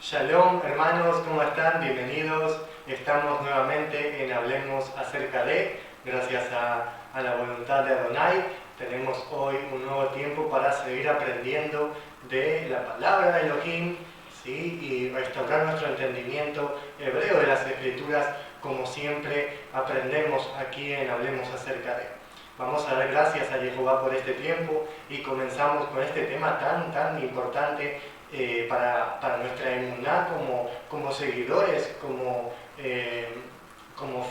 Shalom, hermanos, ¿cómo están? Bienvenidos. Estamos nuevamente en Hablemos acerca de, gracias a la voluntad de Adonai, tenemos hoy un nuevo tiempo para seguir aprendiendo de la palabra de Elohim, ¿sí? Y restaurar nuestro entendimiento hebreo de las Escrituras, como siempre aprendemos aquí en Hablemos acerca de. Vamos a dar gracias a Jehová por este tiempo y comenzamos con este tema tan importante para nuestra emuná como seguidores, como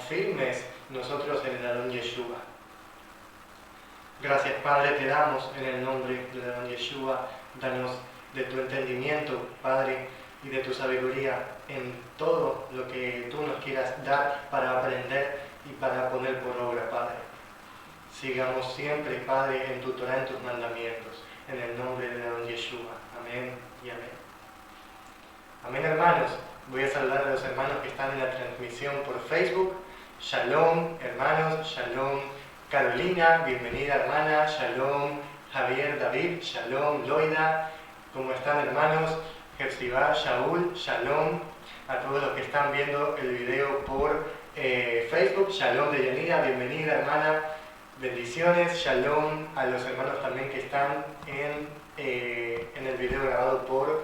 firmes nosotros en el Adón Yeshua. Gracias, Padre, te damos en el nombre del Adón Yeshua. Danos de tu entendimiento, Padre, y de tu sabiduría en todo lo que tú nos quieras dar para aprender y para poner por obra, Padre. Sigamos siempre, Padre, en tu Torah, en tus mandamientos, en el nombre del Adón Yeshua. Amén y amén. Amén, hermanos. Voy a saludar a los hermanos que están en la transmisión por Facebook. Shalom, hermanos. Shalom, Carolina. Bienvenida, hermana. Shalom, Javier, David. Shalom, Loida. ¿Cómo están, hermanos? Jersibá, Shaul. Shalom. A todos los que están viendo el video por Facebook. Shalom de Yanira. Bienvenida, hermana. Bendiciones. Shalom a los hermanos también que están en el video grabado por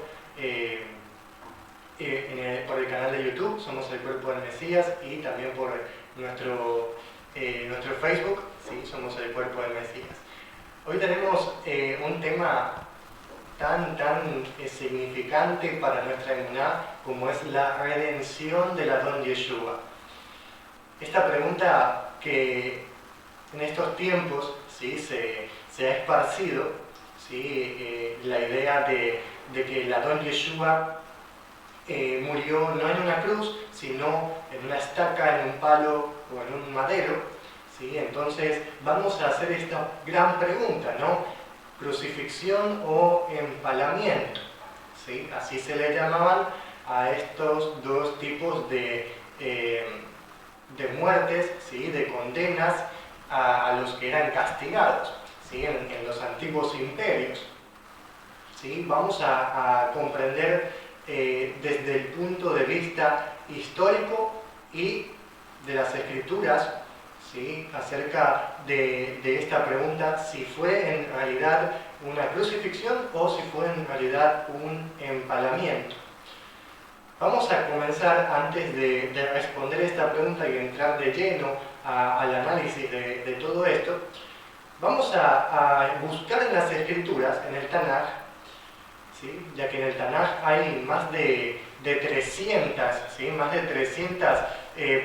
el canal de YouTube, Somos el Cuerpo del Mesías, y también por nuestro Facebook, ¿sí? Somos el Cuerpo del Mesías. Hoy tenemos un tema tan significante para nuestra emuná como es la redención del Adón Yeshua. Esta pregunta que en estos tiempos, ¿sí? se ha esparcido, ¿sí? La idea de que el Adón Yeshua murió no en una cruz, sino en una estaca, en un palo o en un madero, ¿sí? Entonces vamos a hacer esta gran pregunta, ¿no? ¿Crucifixión o empalamiento? ¿Sí? Así se le llamaban a estos dos tipos de muertes, ¿sí? De condenas a los que eran castigados, ¿sí? en los antiguos imperios. ¿Sí? Vamos a comprender desde el punto de vista histórico y de las Escrituras, ¿sí? Acerca de esta pregunta, si fue en realidad una crucifixión o si fue en realidad un empalamiento. Vamos a comenzar, antes de responder esta pregunta y entrar de lleno al análisis de todo esto, vamos a buscar en las Escrituras, en el Tanaj, ¿sí? Ya que en el Tanaj hay más de 300, ¿sí? Más de 300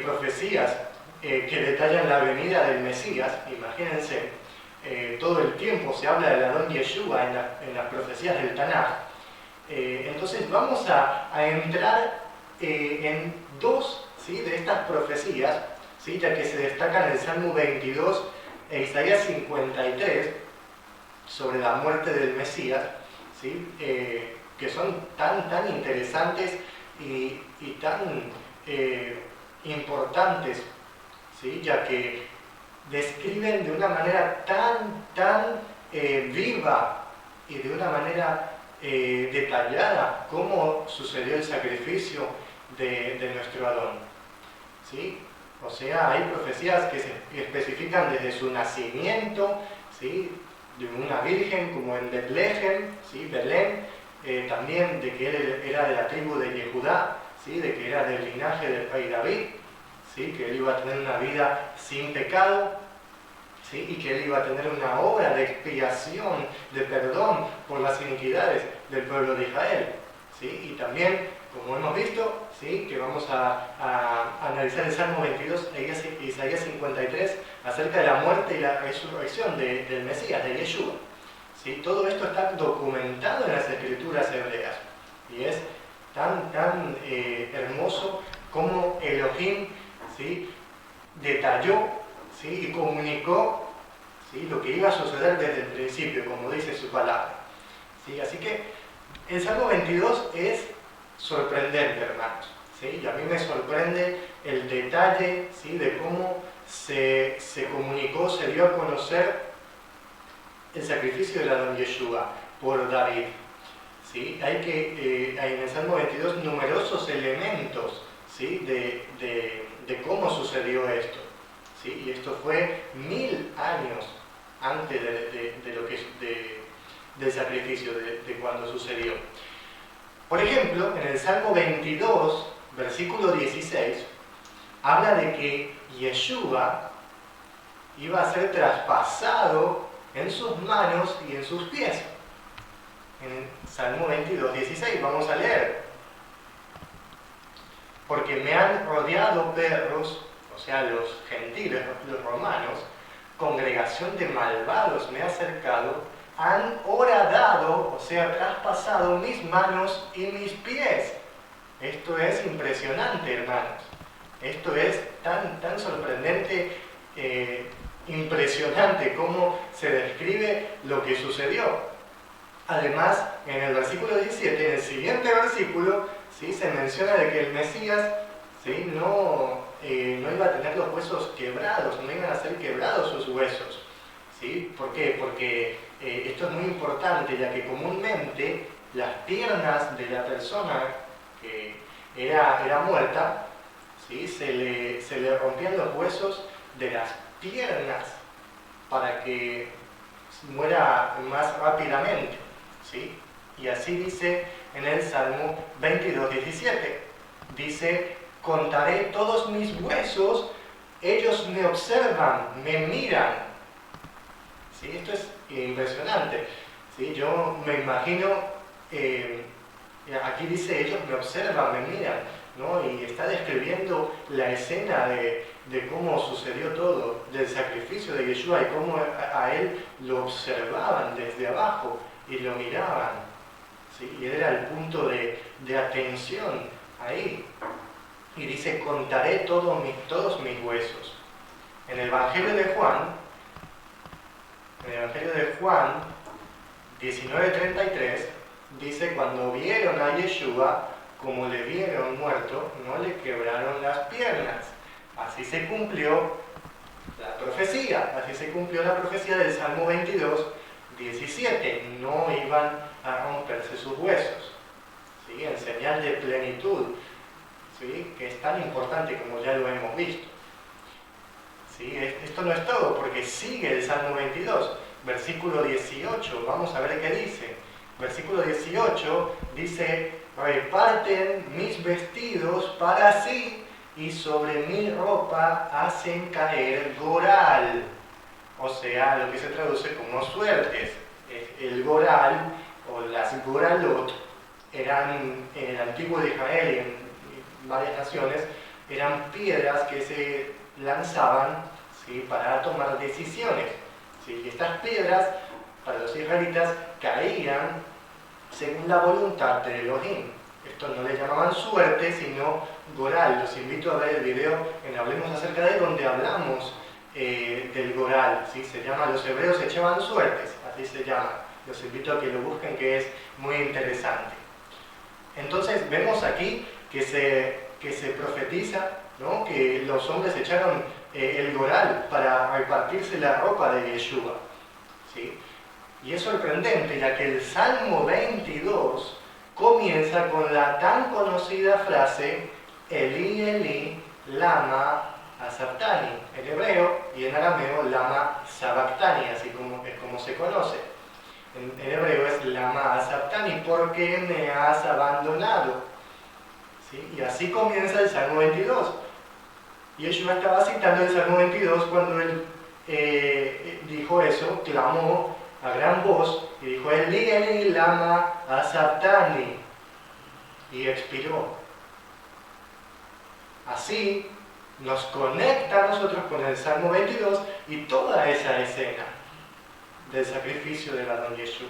profecías que detallan la venida del Mesías. Imagínense, todo el tiempo se habla del Adón Yeshua en las profecías del Tanaj. Entonces vamos a entrar en dos, ¿sí? De estas profecías, ¿sí? Ya que se destacan el Salmo 22 e Isaías 53 sobre la muerte del Mesías, ¿sí? Que son tan interesantes y tan importantes, ¿sí? Ya que describen de una manera tan viva y de una manera detallada cómo sucedió el sacrificio de nuestro Adón, ¿sí? O sea, hay profecías que se especifican desde su nacimiento, ¿sí? De una virgen como en Betlehem, ¿sí? Belén, también de que él era de la tribu de Yehudá, ¿sí? De que era del linaje del rey David, ¿sí? Que él iba a tener una vida sin pecado, ¿sí? Y que él iba a tener una obra de expiación, de perdón por las iniquidades del pueblo de Israel, ¿sí? Y también, como hemos visto, ¿sí? Que vamos a analizar el Salmo 22 e Isaías 53 acerca de la muerte y la resurrección del Mesías, de Yeshua, ¿sí? Todo esto está documentado en las Escrituras hebreas y es tan hermoso como Elohim, ¿sí? Detalló, ¿sí? Y comunicó, ¿sí? Lo que iba a suceder desde el principio, como dice su palabra, ¿sí? Así que el Salmo 22 es sorprendente, hermanos, ¿sí? Y a mí me sorprende el detalle, ¿sí? De cómo se comunicó, se dio a conocer el sacrificio del Adón Yeshua por David, ¿sí? Hay en el Salmo 22 numerosos elementos, ¿sí? de cómo sucedió esto, ¿sí? Y esto fue 1000 años antes del sacrificio, de cuando sucedió. Por ejemplo, en el Salmo 22, versículo 16, habla de que Yeshua iba a ser traspasado en sus manos y en sus pies. En Salmo 22, 16, vamos a leer. Porque me han rodeado perros, o sea, los gentiles, los romanos, congregación de malvados me ha cercado, han horadado, o sea, traspasado mis manos y mis pies. Esto es impresionante, hermanos. Esto es tan sorprendente, impresionante cómo se describe lo que sucedió. Además, en el versículo 17, en el siguiente versículo, ¿sí? Se menciona de que el Mesías, ¿sí? no iba a tener los huesos quebrados, no iban a ser quebrados sus huesos. ¿Sí? ¿Por qué? Porque esto es muy importante, ya que comúnmente las piernas de la persona que era muerta, ¿sí? se le rompían los huesos de las piernas para que muera más rápidamente, ¿sí? Y así dice en el Salmo 22, 17. Dice, contaré todos mis huesos, ellos me observan, me miran. ¿Sí? Esto es impresionante. ¿Sí? Yo me imagino, aquí dice, ellos me observan, me miran, ¿no? Y está describiendo la escena de cómo sucedió todo, del sacrificio de Yeshua y cómo a él lo observaban desde abajo y lo miraban. ¿Sí? Y era el punto de atención ahí. Y dice, contaré todos mis huesos. En el Evangelio de Juan 19:33, dice, cuando vieron a Yeshua, como le vieron muerto, no le quebraron las piernas. Así se cumplió la profecía del Salmo 22, 17. No iban a romperse sus huesos, ¿sí? En señal de plenitud, ¿sí? Que es tan importante como ya lo hemos visto. ¿Sí? Esto no es todo, porque sigue el Salmo 22, versículo 18, vamos a ver qué dice. Versículo 18 dice, reparten mis vestidos para sí y sobre mi ropa hacen caer goral. O sea, lo que se traduce como suertes. El goral o las goralot eran en el antiguo de Israel y en varias naciones, eran piedras que se lanzaban, ¿sí? Para tomar decisiones, ¿sí? Y estas piedras para los israelitas caían según la voluntad de Elohim. Esto no le llamaban suerte, sino goral. Los invito a ver el video en Hablemos acerca de donde hablamos del goral, ¿sí? Se llama, los hebreos echaban suertes, así se llama. Los invito a que lo busquen, que es muy interesante. Entonces vemos aquí que se profetiza, ¿no? Que los hombres echaron el goral para repartirse la ropa de Yeshua, ¿sí? Y es sorprendente, ya que el Salmo 22 comienza con la tan conocida frase Eli, Eli, lama sabachthani, en hebreo, y en arameo lama sabachthani, así como es como se conoce. En hebreo es lama sabachthani, ¿por qué me has abandonado? ¿Sí? Y así comienza el Salmo 22. Y Yeshua estaba citando el Salmo 22 cuando él dijo eso, clamó a gran voz y dijo, Eli, Eli, lama sabachthani, y expiró. Así nos conecta a nosotros con el Salmo 22 y toda esa escena del sacrificio del Adón Yeshua.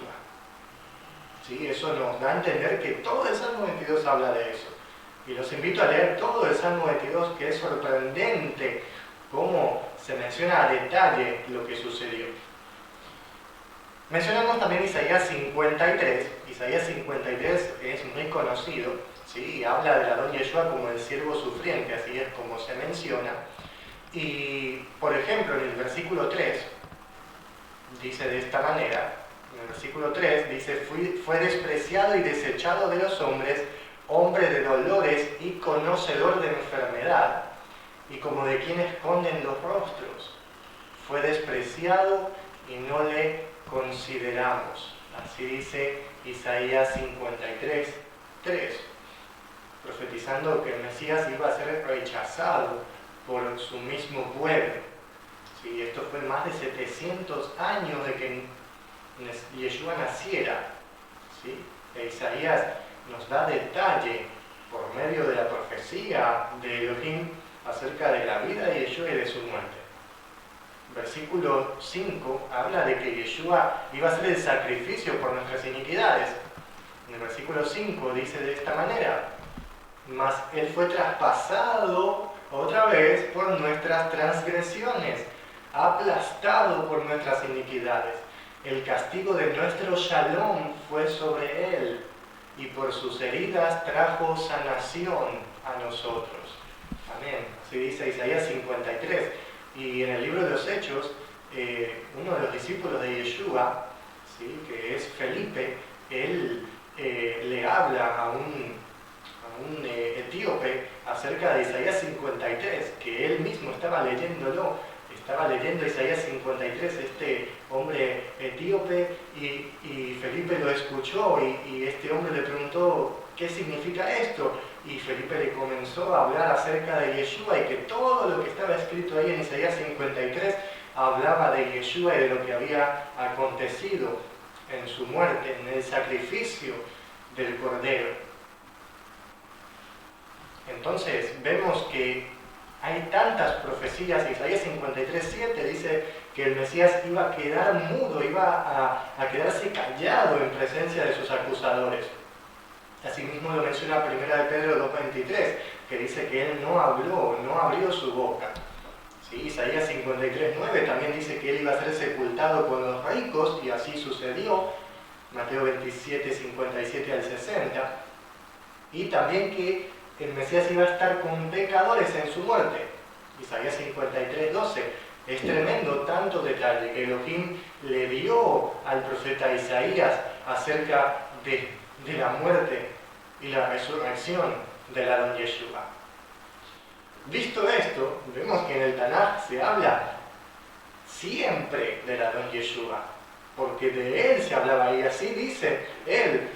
¿Sí? Eso nos da a entender que todo el Salmo 22 habla de eso. Y los invito a leer todo el Salmo 22, que es sorprendente cómo se menciona a detalle lo que sucedió. Mencionamos también Isaías 53. Isaías 53 es muy conocido, ¿sí? Habla del Adón Yeshua como el siervo sufriente, así es como se menciona. Y, por ejemplo, en el versículo 3 dice de esta manera, En el versículo 3 dice, fue despreciado y desechado de los hombres, hombre de dolores y conocedor de enfermedad, y como de quien esconden los rostros. Fue despreciado y no le consideramos. Así dice Isaías 53:3, profetizando que el Mesías iba a ser rechazado por su mismo pueblo. Sí, esto fue más de 700 años de que Yeshua naciera. ¿Sí? E Isaías nos da detalle por medio de la profecía de Elohim acerca de la vida de Yeshua y de su muerte. Versículo 5 habla de que Yeshua iba a ser el sacrificio por nuestras iniquidades. En el versículo 5 dice de esta manera, mas Él fue traspasado otra vez por nuestras transgresiones, aplastado por nuestras iniquidades. El castigo de nuestro shalom fue sobre Él, y por sus heridas trajo sanación a nosotros. Amén. Así dice Isaías 53. Y en el libro de los Hechos, uno de los discípulos de Yeshua, ¿sí?, que es Felipe, él le habla a un etíope acerca de Isaías 53, que él mismo estaba leyéndolo. Estaba leyendo Isaías 53, este hombre etíope, y Felipe lo escuchó, y este hombre le preguntó, ¿qué significa esto? Y Felipe le comenzó a hablar acerca de Yeshua, y que todo lo que estaba escrito ahí en Isaías 53 hablaba de Yeshua y de lo que había acontecido en su muerte, en el sacrificio del Cordero. Entonces vemos que hay tantas profecías. Isaías 53:7 dice que el Mesías iba a quedar mudo, iba a quedarse callado en presencia de sus acusadores. Asimismo lo menciona 1 de Pedro 2:23, que dice que él no habló, no abrió su boca. ¿Sí? Isaías 53:9 también dice que él iba a ser sepultado con los ricos, y así sucedió. Mateo 27:57 al 60. Y también que el Mesías iba a estar con pecadores en su muerte. Isaías 53:12. Es tremendo tanto detalle que Elohim le dio al profeta Isaías acerca de la muerte y la resurrección del Adón Yeshua. Visto esto, vemos que en el Tanaj se habla siempre del Adón Yeshua, porque de él se hablaba, y así dice él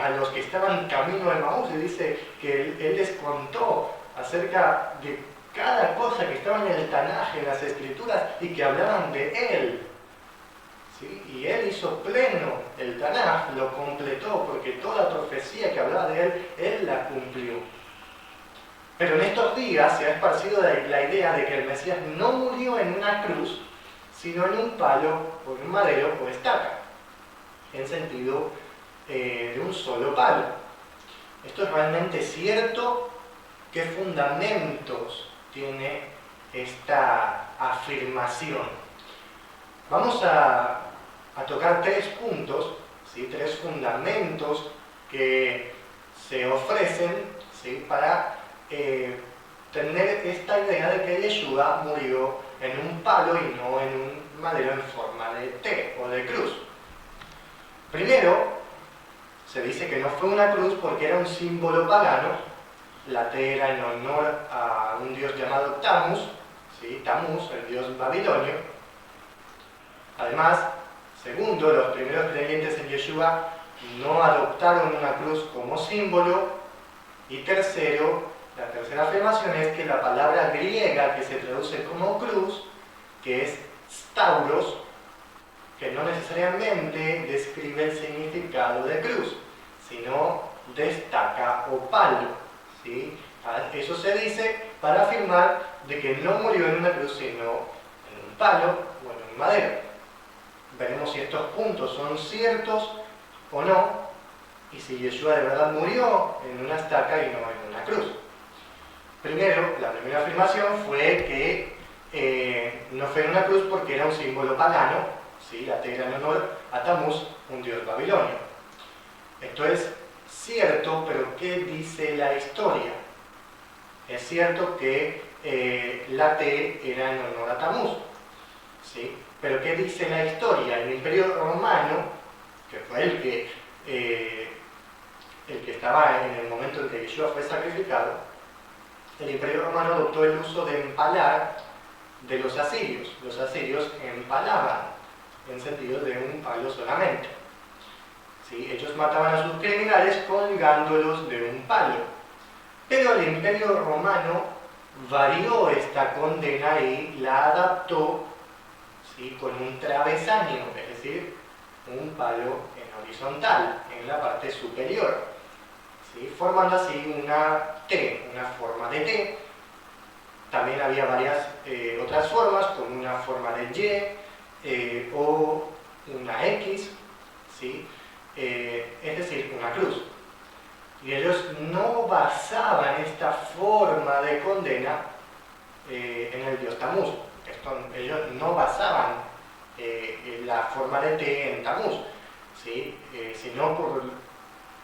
a los que estaban camino de Maús, le dice que él les contó acerca de cada cosa que estaba en el Tanaj, en las Escrituras, y que hablaban de él. ¿Sí? Y él hizo pleno el Tanaj, lo completó, porque toda profecía que hablaba de él la cumplió. Pero en estos días se ha esparcido la idea de que el Mesías no murió en una cruz, sino en un palo, o en un madero, o estaca, en sentido de un solo palo. ¿Esto es realmente cierto? ¿Qué fundamentos tiene esta afirmación? Vamos a tocar 3 puntos, ¿sí?, 3 fundamentos que se ofrecen, ¿sí?, para tener esta idea de que Yeshua murió en un palo y no en un madero en forma de T o de cruz. Primero, se dice que no fue una cruz porque era un símbolo pagano. La T era en honor a un dios llamado Tammuz, ¿sí?, Tammuz, el dios babilonio. Además, segundo, los primeros creyentes en Yeshua no adoptaron una cruz como símbolo. Y tercero, la tercera afirmación es que la palabra griega que se traduce como cruz, que es stauros, que no necesariamente describe el significado de cruz, sino de estaca o palo. ¿Sí? Eso se dice para afirmar de que no murió en una cruz, sino en un palo o en un madero. Veremos si estos puntos son ciertos o no, y si Yeshua de verdad murió en una estaca y no en una cruz. Primero, la primera afirmación fue que no fue en una cruz porque era un símbolo pagano, ¿sí? La T era en honor a Tammuz, un dios babilonio. Esto es cierto, pero ¿qué dice la historia? Es cierto que la T era en honor a Tammuz, ¿sí? Pero ¿qué dice la historia? El Imperio Romano que fue el que estaba en el momento en que Yeshua fue sacrificado, el Imperio Romano adoptó el uso de empalar de los asirios. Los asirios empalaban en sentido de un palo solamente. ¿Sí? Ellos mataban a sus criminales colgándolos de un palo. Pero el Imperio Romano varió esta condena y la adaptó, ¿sí?, con un travesaño, es decir, un palo en horizontal, en la parte superior, ¿sí?, formando así una T, una forma de T. También había varias otras formas, como una forma de Y o una X, ¿sí?, es decir, una cruz. Y ellos no basaban esta forma de condena en el dios Tamuz. Ellos no basaban la forma de T en Tamuz, ¿sí?, sino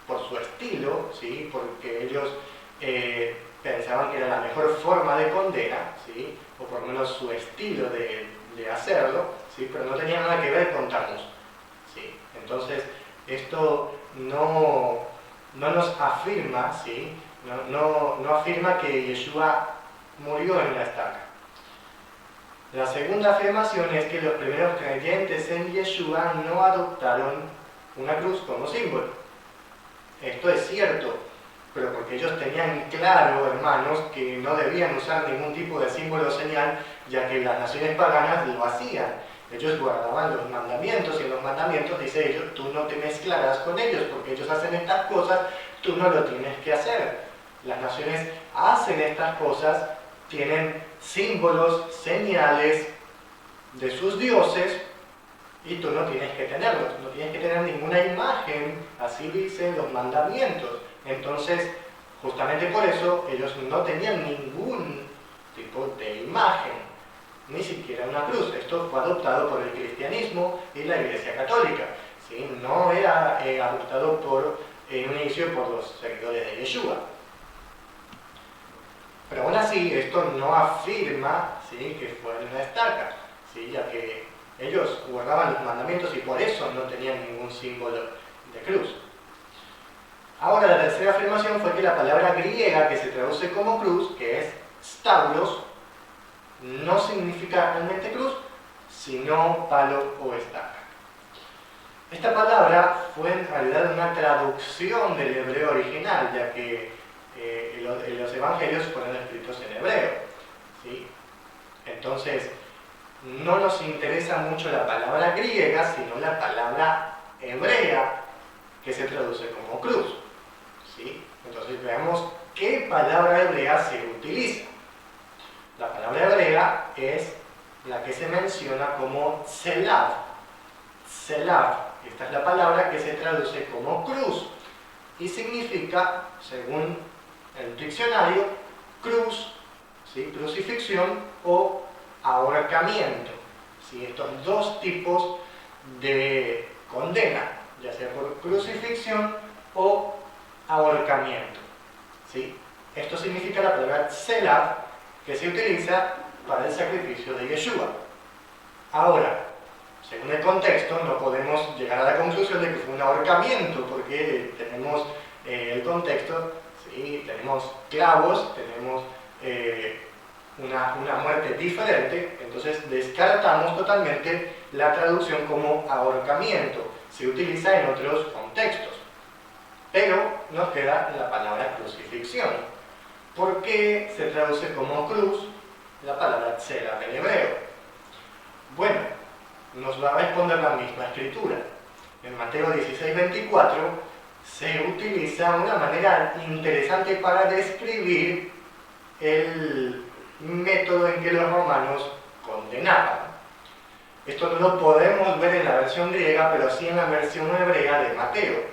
por su estilo, ¿sí?, porque ellos pensaban que era la mejor forma de condena, ¿sí?, o por lo menos su estilo de hacerlo, ¿sí?, pero no tenía nada que ver con Tamuz, ¿sí? Entonces, esto no nos afirma, ¿sí?, no afirma que Yeshua murió en la estaca. La segunda afirmación es que los primeros creyentes en Yeshua no adoptaron una cruz como símbolo. Esto es cierto, pero porque ellos tenían claro, hermanos, que no debían usar ningún tipo de símbolo o señal, ya que las naciones paganas lo hacían. Ellos guardaban los mandamientos, y en los mandamientos dice ellos, tú no te mezclarás con ellos, porque ellos hacen estas cosas, tú no lo tienes que hacer. Las naciones hacen estas cosas, tienen símbolos, señales de sus dioses, y tú no tienes que tenerlos, no tienes que tener ninguna imagen, así dicen los mandamientos. Entonces, justamente por eso, ellos no tenían ningún tipo de imagen, ni siquiera una cruz. Esto fue adoptado por el cristianismo y la Iglesia Católica, ¿sí? No era adoptado en un inicio por los seguidores de Yeshua. Pero aún así, esto no afirma, ¿sí?, que fue en una estaca, ¿sí?, ya que ellos guardaban los mandamientos y por eso no tenían ningún símbolo de cruz. Ahora, la tercera afirmación fue que la palabra griega que se traduce como cruz, que es stavros, no significa realmente cruz, sino palo o estaca. Esta palabra fue en realidad una traducción del hebreo original, ya que los evangelios fueron escritos en hebreo, ¿sí? Entonces, no nos interesa mucho la palabra griega, sino la palabra hebrea, que se traduce como cruz, ¿sí? Entonces, veamos qué palabra hebrea se utiliza. La palabra hebrea es la que se menciona como selav. Selav, esta es la palabra que se traduce como cruz y significa, según el diccionario, cruz, ¿sí?, crucifixión o ahorcamiento, ¿sí? Estos dos tipos de condena, ya sea por crucifixión o ahorcamiento, ¿sí? Esto significa la palabra selav, que se utiliza para el sacrificio de Yeshua. Ahora, según el contexto, no podemos llegar a la conclusión de que fue un ahorcamiento, porque tenemos el contexto, ¿sí?, tenemos clavos, tenemos una muerte diferente, entonces descartamos totalmente la traducción como ahorcamiento. Se utiliza en otros contextos, pero nos queda la palabra crucifixión. ¿Por qué se traduce como cruz la palabra tzela en hebreo? Bueno, nos va a responder la misma escritura. En Mateo 16:24 se utiliza una manera interesante para describir el método en que los romanos condenaban. Esto no lo podemos ver en la versión griega, pero sí en la versión hebrea de Mateo.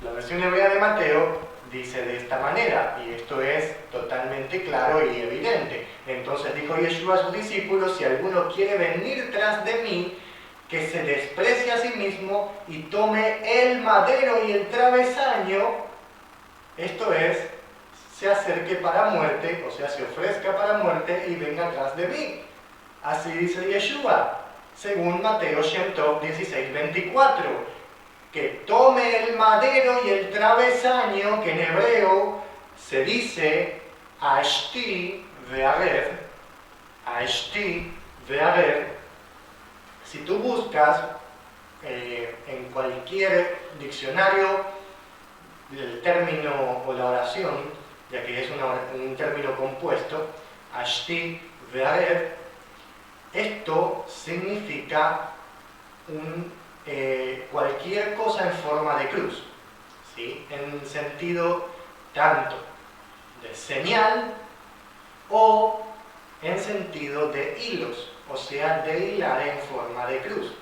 La versión hebrea de Mateo dice de esta manera, y esto es totalmente claro y evidente. Entonces dijo Yeshua a sus discípulos: si alguno quiere venir tras de mí, que se desprecie a sí mismo y tome el madero y el travesaño, esto es, se acerque para muerte, o sea, se ofrezca para muerte y venga atrás de mí. Así dice Yeshua, según Mateo Shem Tov 16:24. que tome el madero y el travesaño, que en hebreo se dice Ashti ve'arev, Ashti ve'arev. Si tú buscas en cualquier diccionario el término o la oración, ya que es un término compuesto, Ashti ve'arev, esto significa cualquier cosa en forma de cruz, ¿sí? En sentido tanto de señal o en sentido de hilos, o sea, de hilar en forma de cruz.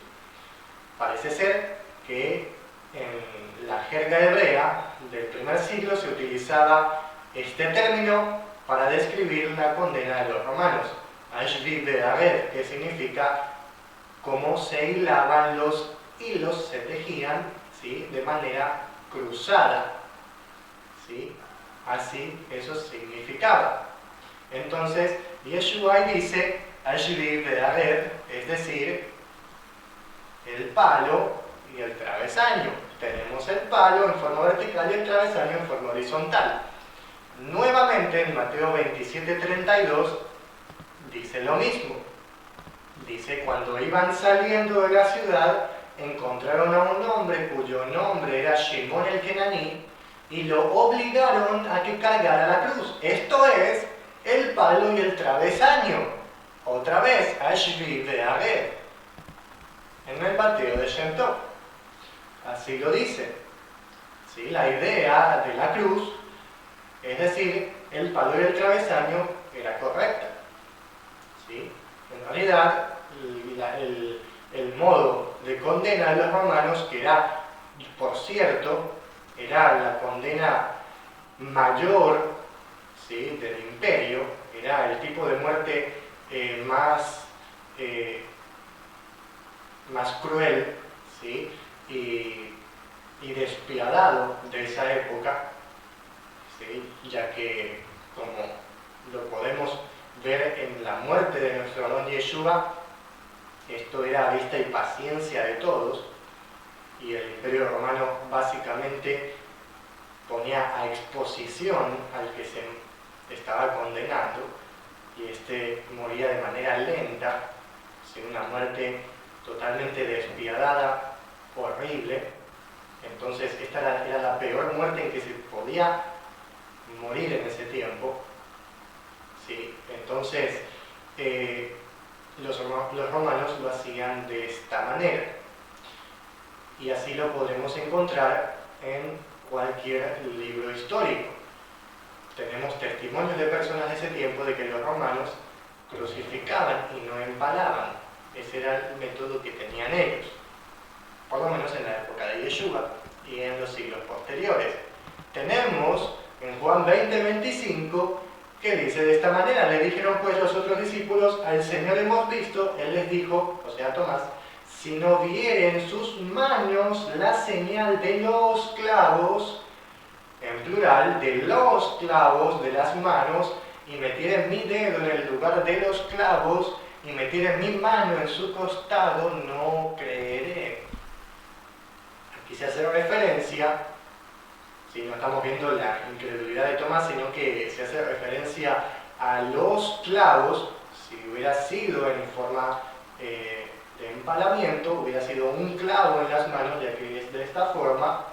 Parece ser que en la jerga hebrea del primer siglo se utilizaba este término para describir la condena de los romanos, Ashvi ve'arev, que significa cómo se hilaban los hilos, se tejían, ¿sí?, de manera cruzada, ¿sí? Así eso significaba. Entonces Yeshua dice Ashvi ve'arev, es decir, el palo y el travesaño. Tenemos el palo en forma vertical y el travesaño en forma horizontal. Nuevamente en Mateo 27:32 dice lo mismo. Dice, cuando iban saliendo de la ciudad, encontraron a un hombre cuyo nombre era Shimón el Kenaní y lo obligaron a que cargara la cruz. Esto es, el palo y el travesaño. Otra vez, Ashvi ve'arev, en el Mateo de Shem Tov. Así lo dice. ¿Sí? La idea de la cruz, es decir, el palo y el travesaño, era correcta. ¿Sí? En realidad, el modo de condena de los romanos, que era, por cierto, era la condena mayor, ¿sí?, del imperio, era el tipo de muerte más cruel, ¿sí?, y despiadado de esa época, ¿sí?, ya que, como lo podemos ver en la muerte de nuestro Adón Yeshua, esto era a vista y paciencia de todos, y el imperio romano básicamente ponía a exposición al que se estaba condenando, y este moría de manera lenta, sin una muerte totalmente despiadada, horrible. Entonces esta era la peor muerte en que se podía morir en ese tiempo, ¿sí? Entonces los romanos lo hacían de esta manera, y así lo podemos encontrar en cualquier libro histórico. Tenemos testimonios de personas de ese tiempo de que los romanos crucificaban y no empalaban. Ese era el método que tenían ellos, por lo menos en la época de Yeshua y en los siglos posteriores. Tenemos en Juan 20:25 que dice de esta manera: le dijeron pues los otros discípulos, al Señor hemos visto. Él les dijo, o sea Tomás, si no viere en sus manos la señal de los clavos, en plural, de los clavos de las manos, y metiere mi dedo en el lugar de los clavos, y metiere mi mano en su costado, no creeré. Aquí se hace referencia, si no estamos viendo la incredulidad de Tomás, sino que se hace referencia a los clavos. Si hubiera sido en forma de empalamiento, hubiera sido un clavo en las manos, ya que es de esta forma,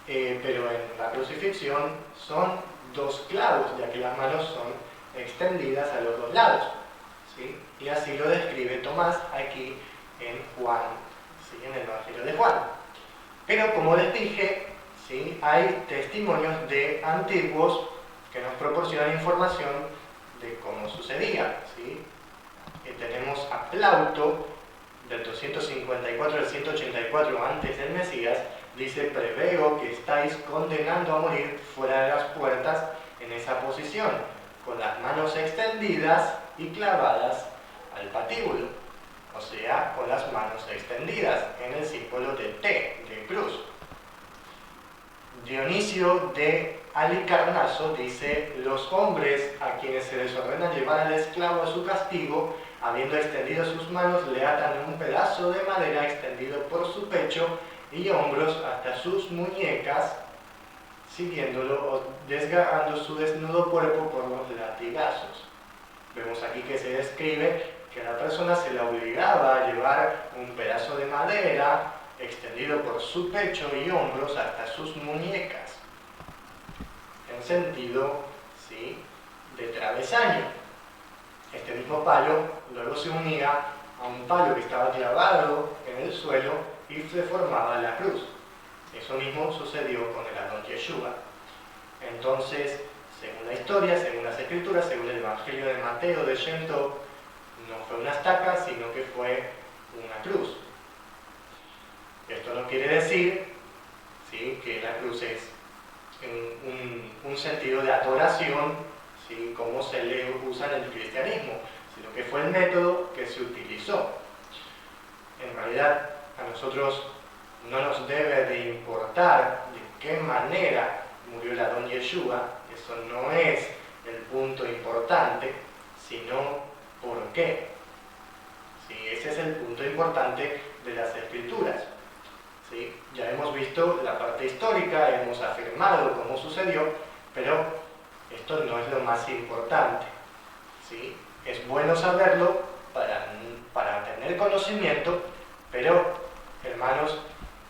pero en la crucifixión son dos clavos, ya que las manos son extendidas a los dos lados, ¿sí? Y así lo describe Tomás aquí en Juan, ¿sí?, en el Evangelio de Juan. Pero como les dije, ¿sí?, hay testimonios de antiguos que nos proporcionan información de cómo sucedía, ¿sí? Tenemos a Plauto, del 254 al 184 antes del Mesías, dice: preveo que estáis condenando a morir fuera de las puertas en esa posición, con las manos extendidas y clavadas al patíbulo, o sea, con las manos extendidas en el símbolo de T, de cruz. Dionisio de Halicarnaso dice: los hombres a quienes se les ordena llevar al esclavo a su castigo, habiendo extendido sus manos, le atan un pedazo de madera extendido por su pecho y hombros hasta sus muñecas, siguiéndolo o desgarrando su desnudo cuerpo por los latigazos. Vemos aquí que se describe que a la persona se la obligaba a llevar un pedazo de madera extendido por su pecho y hombros hasta sus muñecas, en sentido, ¿sí?, de travesaño. Este mismo palo luego se unía a un palo que estaba clavado en el suelo y se formaba la cruz. Eso mismo sucedió con el Adón Yeshua. Entonces, según la historia, según las escrituras, según el Evangelio de Mateo de Shem Tov, no fue una estaca, sino que fue una cruz. Esto no quiere decir, ¿sí?, que la cruz es un sentido de adoración, ¿sí?, como se le usa en el cristianismo, sino que fue el método que se utilizó. En realidad, a nosotros no nos debe de importar de qué manera murió el Adón Yeshua, eso no es el punto importante, sino por qué. ¿Sí? Ese es el punto importante de las Escrituras. ¿Sí? Ya hemos visto la parte histórica, hemos afirmado cómo sucedió, pero esto no es lo más importante. ¿Sí? Es bueno saberlo para tener conocimiento, pero, hermanos,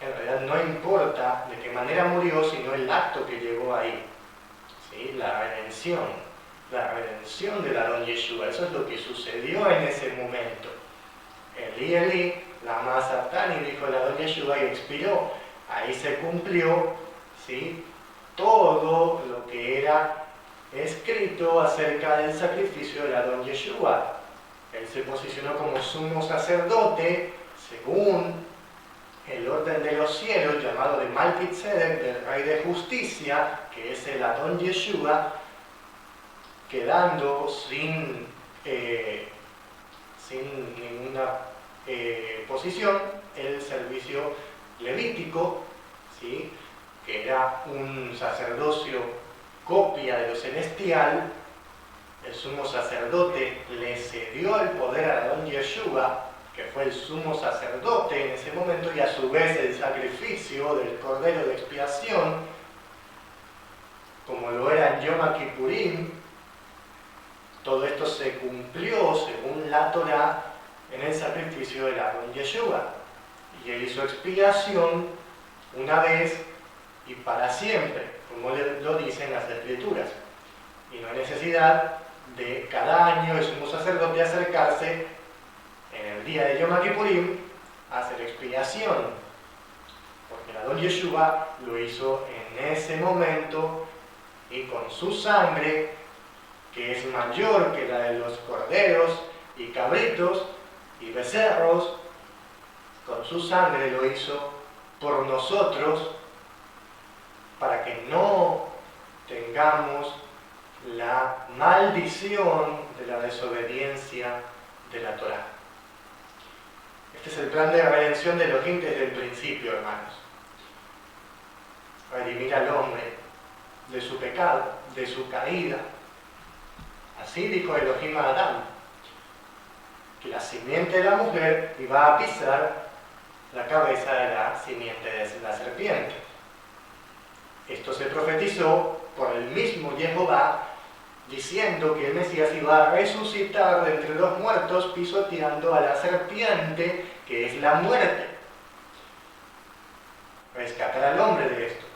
en realidad no importa de qué manera murió, sino el acto que llegó ahí. ¿Sí? La redención del Adón Yeshua, eso es lo que sucedió en ese momento. Elí, Elí, lama sabachthani, dijo el Adón Yeshua y expiró. Ahí se cumplió, ¿sí?, todo lo que era escrito acerca del sacrificio del Adón Yeshua. Él se posicionó como sumo sacerdote según el orden de los cielos, llamado de Malquitzedek, del Rey de Justicia, que es el Adón Yeshua, quedando sin ninguna posición el servicio levítico, ¿sí?, que era un sacerdocio copia de lo celestial. El sumo sacerdote le cedió el poder a Adón Yeshua, que fue el sumo sacerdote en ese momento, y a su vez el sacrificio del cordero de expiación, como lo era en Yom Kippurim. Todo esto se cumplió según la Torá en el sacrificio del Adón Yeshua, y él hizo expiación una vez y para siempre, como lo dicen las Escrituras, y no hay necesidad de cada año el sumo sacerdote acercarse en el día de Yom Kippurim a hacer expiación, porque el Adón Yeshua lo hizo en ese momento y con su sangre, que es mayor que la de los corderos y cabritos y becerros, con su sangre lo hizo por nosotros, para que no tengamos la maldición de la desobediencia de la Torá. Este es el plan de redención de Elohim desde el principio, hermanos. Redimir al hombre de su pecado, de su caída. Así dijo Elohim a Adán, que la simiente de la mujer iba a pisar la cabeza de la simiente de la serpiente. Esto se profetizó por el mismo Jehová, diciendo que el Mesías iba a resucitar de entre los muertos pisoteando a la serpiente, que es la muerte. Rescatar al hombre de esto.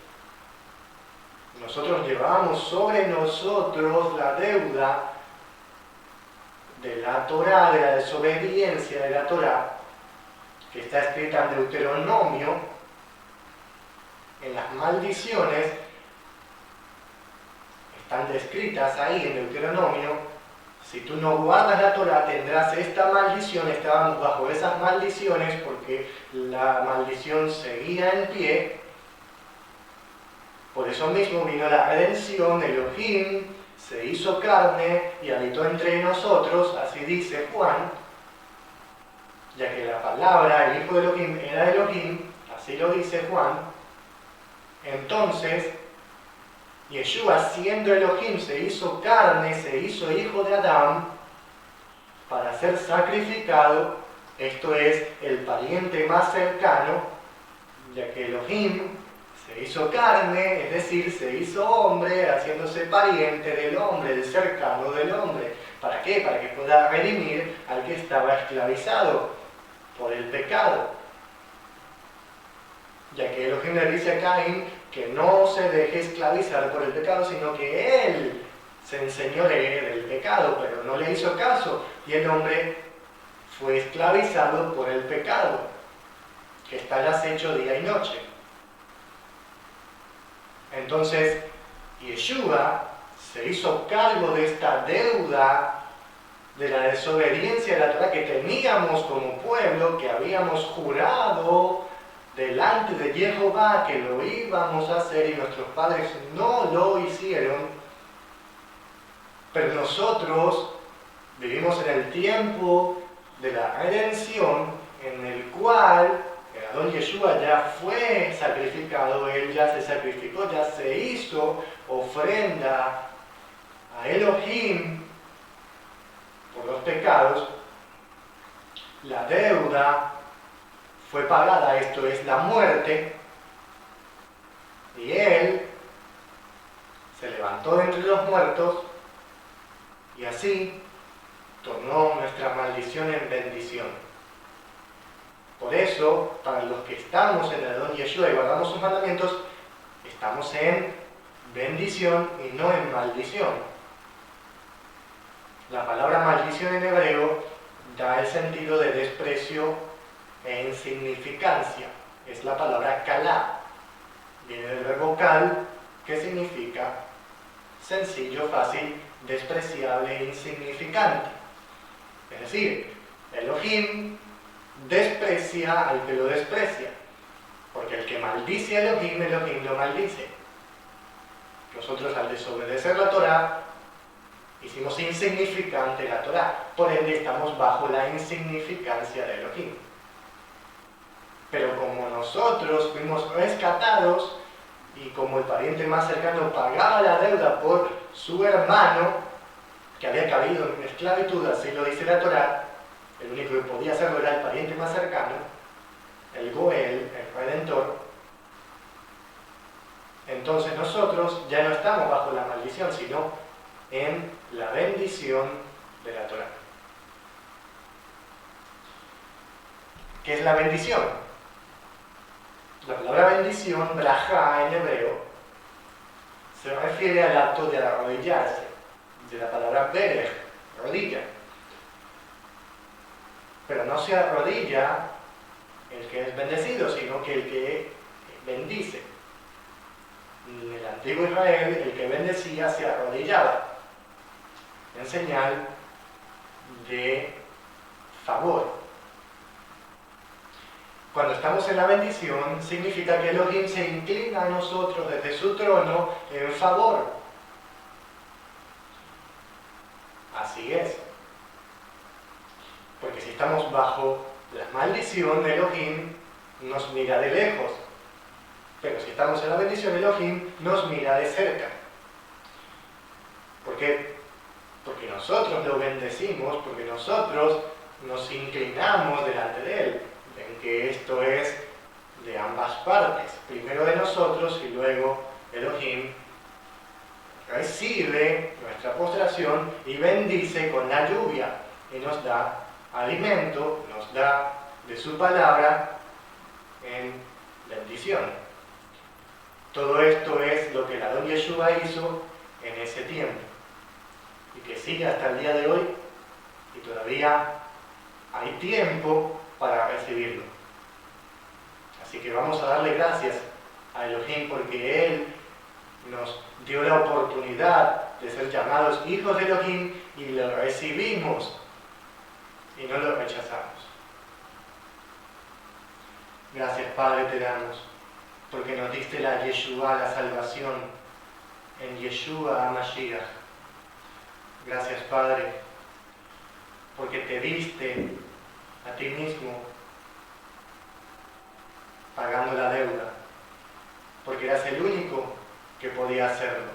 Nosotros llevamos sobre nosotros la deuda de la Torá, de la desobediencia de la Torá, que está escrita en Deuteronomio, en las maldiciones, están descritas ahí en Deuteronomio. Si tú no guardas la Torá, tendrás esta maldición. Estábamos bajo esas maldiciones porque la maldición seguía en pie. Por eso mismo vino la redención. Elohim se hizo carne y habitó entre nosotros, así dice Juan, ya que la palabra, el Hijo de Elohim, era Elohim, así lo dice Juan. Entonces, Yeshua, siendo Elohim, se hizo carne, se hizo hijo de Adán para ser sacrificado, esto es, el pariente más cercano ya que Elohim se hizo carne, es decir, se hizo hombre, haciéndose pariente del hombre, el cercano del hombre. ¿Para qué? Para que pueda redimir al que estaba esclavizado por el pecado. Ya que Elohim le dice a Caín que no se deje esclavizar por el pecado, sino que él se enseñoree del pecado, pero no le hizo caso, y el hombre fue esclavizado por el pecado, que está al acecho día y noche. Entonces, Yeshua se hizo cargo de esta deuda de la desobediencia de la Torah que teníamos como pueblo, que habíamos jurado delante de Jehová que lo íbamos a hacer y nuestros padres no lo hicieron. Pero nosotros vivimos en el tiempo de la redención, en el cual el Adón Yeshua ya fue sacrificado, él ya se sacrificó, ya se hizo ofrenda a Elohim por los pecados. La deuda fue pagada, esto es la muerte, y él se levantó de entre los muertos y así tornó nuestra maldición en bendición. Por eso, para los que estamos en el Adón Yeshua y guardamos sus mandamientos, estamos en bendición y no en maldición. La palabra maldición en hebreo da el sentido de desprecio e insignificancia. Es la palabra kalá. Viene del verbo kal, que significa sencillo, fácil, despreciable e insignificante. Es decir, Elohim desprecia al que lo desprecia, porque el que maldice a Elohim, Elohim lo maldice. Nosotros, al desobedecer la Torah, hicimos insignificante la Torah, por ende estamos bajo la insignificancia de Elohim. Pero como nosotros fuimos rescatados y como el pariente más cercano pagaba la deuda por su hermano, que había caído en esclavitud, así lo dice la Torah, el único que podía hacerlo era el pariente más cercano, el Goel, el Redentor. Entonces nosotros ya no estamos bajo la maldición, sino en la bendición de la Torah. ¿Qué es la bendición? La palabra bendición, brajá en hebreo, se refiere al acto de arrodillarse, de la palabra berech, rodilla. Pero no se arrodilla el que es bendecido, sino que el que bendice. En el antiguo Israel, el que bendecía se arrodillaba, en señal de favor. Cuando estamos en la bendición, significa que Elohim se inclina a nosotros desde su trono en favor. Así es. Porque si estamos bajo la maldición, Elohim nos mira de lejos. Pero si estamos en la bendición, Elohim nos mira de cerca. ¿Por qué? Porque nosotros lo bendecimos, porque nosotros nos inclinamos delante de Él. En que esto es de ambas partes. Primero de nosotros y luego Elohim recibe nuestra postración y bendice con la lluvia y nos da alimento, nos da de su palabra en bendición. Todo esto es lo que el Adón Yeshua hizo en ese tiempo y que sigue hasta el día de hoy, y todavía hay tiempo para recibirlo. Así que vamos a darle gracias a Elohim porque Él nos dio la oportunidad de ser llamados hijos de Elohim y lo recibimos y no lo rechazamos. Gracias, Padre, te damos porque nos diste la Yeshua, la salvación en Yeshua HaMashiach. Gracias, Padre, porque te diste a ti mismo pagando la deuda, porque eras el único que podía hacerlo.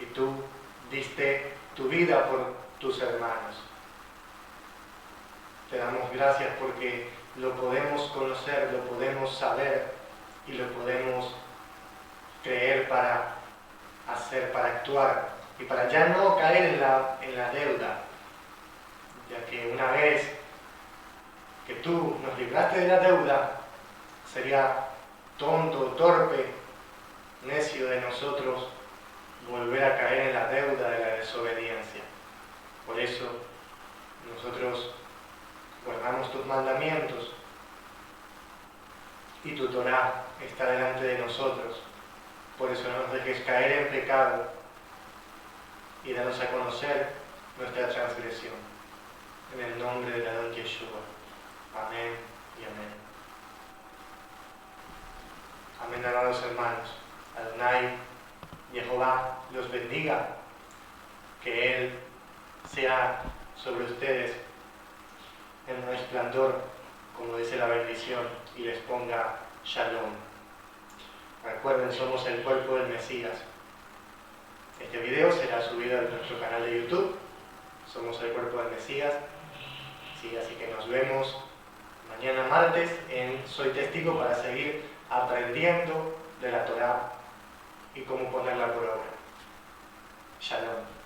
Y tú diste tu vida por tus hermanos. Te damos gracias porque lo podemos conocer, lo podemos saber y lo podemos creer para hacer, para actuar y para ya no caer en la deuda, ya que una vez que tú nos libraste de la deuda, sería tonto, torpe, necio de nosotros volver a caer en la deuda de la desobediencia. Por eso nosotros guardamos tus mandamientos y tu Torá está delante de nosotros. Por eso no nos dejes caer en pecado y danos a conocer nuestra transgresión. En el nombre del Adón Yeshua. Amén y amén. Amén, amados hermanos. Adonai, Jehová, los bendiga. Que Él sea sobre ustedes en resplandor, como dice la bendición, y les ponga Shalom. Recuerden, somos el cuerpo del Mesías. Este video será subido a nuestro canal de YouTube. Somos el cuerpo del Mesías. Sí, así que nos vemos mañana martes en Soy Testigo para seguir aprendiendo de la Torá y cómo ponerla por obra. Shalom.